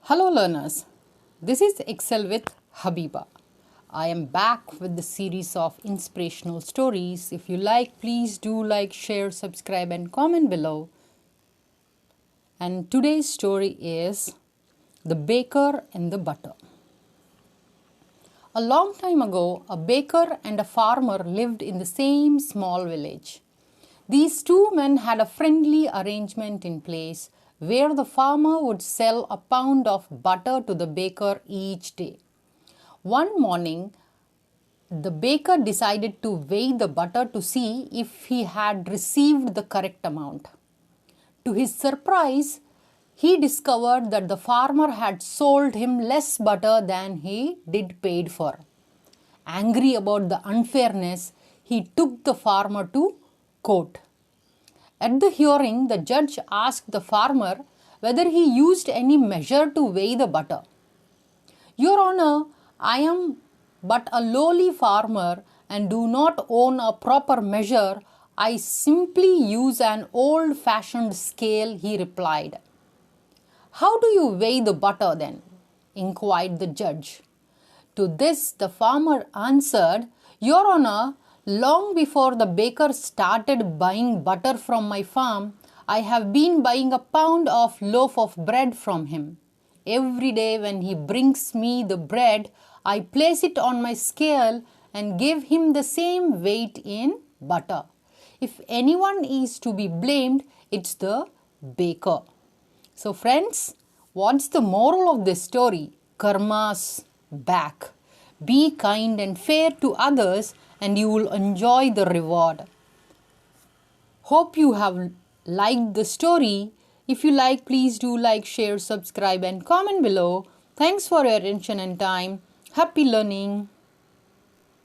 Hello learners, this is Excel with Habeeba. I am back with the series of inspirational stories. If you like, please do like, share, subscribe and comment below. And today's story is The Baker and the Butter. A long time ago, a baker and a farmer lived in the same small village. These two men had a friendly arrangement in place where the farmer would sell a pound of butter to the baker each day. One morning, the baker decided to weigh the butter to see if he had received the correct amount. To his surprise, he discovered that the farmer had sold him less butter than he did paid for. Angry about the unfairness, he took the farmer to court. At the hearing, the judge asked the farmer whether he used any measure to weigh the butter. "Your Honor, I am but a lowly farmer and do not own a proper measure. I simply use an old-fashioned scale," he replied. "How do you weigh the butter then?" inquired the judge. To this, the farmer answered, "Your Honor, long before the baker started buying butter from my farm, I have been buying a pound of loaf of bread from him. Every day when he brings me the bread, I place it on my scale and give him the same weight in butter. If anyone is to be blamed, it's the baker." So friends, what's the moral of this story? Karma's back. Be kind and fair to others and you will enjoy the reward. Hope you have liked the story. If you like, please do like, share, subscribe and comment below. Thanks for your attention and time. Happy learning.